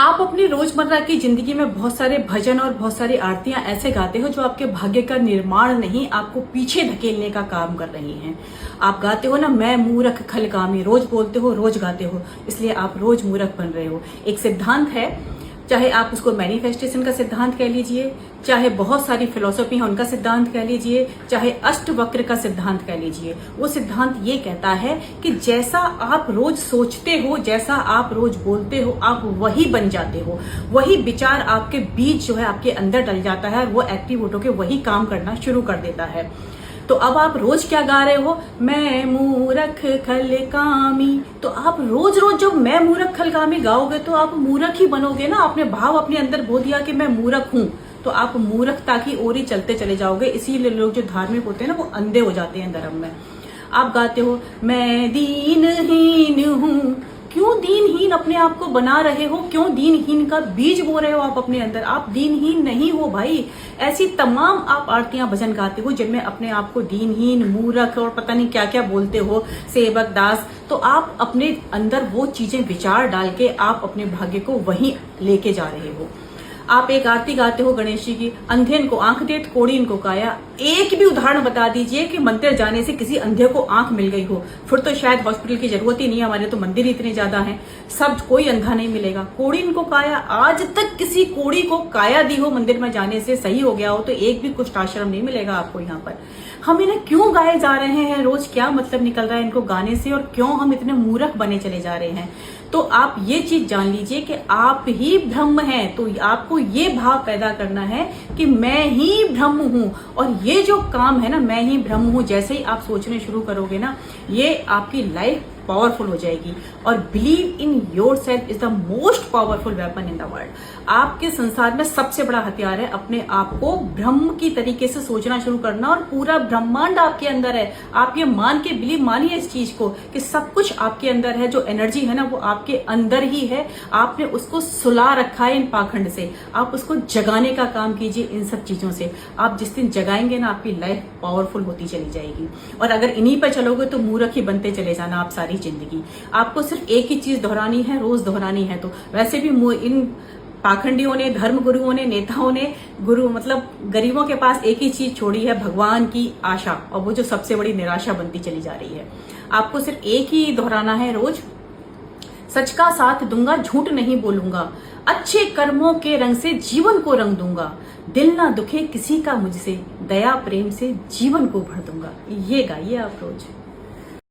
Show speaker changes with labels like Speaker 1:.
Speaker 1: आप अपनी रोजमर्रा की जिंदगी में बहुत सारे भजन और बहुत सारी आरतियां ऐसे गाते हो जो आपके भाग्य का निर्माण नहीं, आपको पीछे धकेलने का काम कर रही हैं। आप गाते हो ना, मैं मूर्ख खलकामी, रोज बोलते हो, रोज गाते हो, इसलिए आप रोज मूर्ख बन रहे हो। एक सिद्धांत है, चाहे आप उसको मैनिफेस्टेशन का सिद्धांत कह लीजिए, चाहे बहुत सारी फिलॉसफी है उनका सिद्धांत कह लीजिए, चाहे अष्टवक्र का सिद्धांत कह लीजिए। वो सिद्धांत ये कहता है कि जैसा आप रोज सोचते हो, जैसा आप रोज बोलते हो, आप वही बन जाते हो। वही विचार आपके बीज जो है आपके अंदर डल जाता है, वो एक्टिव होकर के वही काम करना शुरू कर देता है। तो अब आप रोज क्या गा रहे हो, मैं मूर्ख खलकामी। तो आप रोज रोज जब मैं मूर्ख खलकामी गाओगे तो आप मूर्ख ही बनोगे ना। आपने भाव अपने अंदर बो दिया कि मैं मूर्ख हूं, तो आप मूर्खता की ओर ही चलते चले जाओगे। इसीलिए लोग जो धार्मिक होते हैं ना, वो अंधे हो जाते हैं धर्म में। आप गाते हो मैं दीनहीन हूं, क्यों दीनहीन अपने आप को बना रहे हो? क्यों दीनहीन का बीज बो रहे हो आप अपने अंदर? आप दीनहीन नहीं हो भाई। ऐसी तमाम आप आरतियां भजन गाते हो जिनमें अपने आप को दीनहीन, मूर्ख और पता नहीं क्या क्या बोलते हो, सेवक दास। तो आप अपने अंदर वो चीजें विचार डाल के आप अपने भाग्य को वहीं लेके जा रहे हो। आप एक आरती गाते हो गणेश जी की, अंधेन को आंख देत कोड़ीन को काया। एक भी उदाहरण बता दीजिए कि मंदिर जाने से किसी अंधे को आंख मिल गई हो। फिर तो शायद हॉस्पिटल की जरूरत ही नहीं है, हमारे तो मंदिर इतने ज्यादा हैं, सब कोई अंधा नहीं मिलेगा। कोड़ीन को काया, आज तक किसी कोड़ी को काया दी हो मंदिर में जाने से, सही हो गया हो, तो एक भी कुछ आश्रम नहीं मिलेगा आपको यहाँ पर। हम इन्हें क्यों गाए जा रहे हैं रोज? क्या मतलब निकल रहा है इनको गाने से, और क्यों हम इतने मूर्ख बने चले जा रहे हैं? तो आप ये चीज जान लीजिए कि आप ही ब्रह्म हैं। तो आपको ये भाव पैदा करना है कि मैं ही ब्रह्म हूं, और ये जो काम है ना, मैं ही ब्रह्म हूं, जैसे ही आप सोचने शुरू करोगे ना, ये आपकी लाइफ पावरफुल हो जाएगी। और believe in your self is the most powerful weapon in the world. आपके संसार में सबसे बड़ा हथियार है अपने आप को ब्रह्म की तरीके से सोचना शुरू करना, और पूरा ब्रह्मांड आपके अंदर है। आप ये मान के बिलीव मानिए इस चीज को कि सब कुछ आपके अंदर है। जो एनर्जी है ना, वो आपके अंदर ही है। आपने उसको सुला रखा है इन पाखंड से। आप उसको जगाने का काम कीजिए इन सब चीजों से। आप जिस दिन जगाएंगे ना, आपकी लाइफ पावरफुल होती चली जाएगी। और अगर इन्हीं पर चलोगे तो मूर्ख ही बनते चले जाना आप सारी जिंदगी। आपको सिर्फ एक ही चीज दोहरानी है, रोज दोहरानी है। तो वैसे भी इन पाखंडियों ने, धर्म गुरुओं ने, नेताओं ने, गुरु मतलब गरीबों के पास एक ही चीज छोड़ी है, भगवान की आशा, और वो जो सबसे बड़ी निराशा बनती चली जा रही है। आपको सिर्फ एक ही दोहराना है रोज, सच का साथ दूंगा, झूठ नहीं बोलूंगा, अच्छे कर्मों के रंग से जीवन को रंग दूंगा, दिल ना दुखे किसी का मुझसे, दया प्रेम से जीवन को भर दूंगा। ये गाइए आप रोज।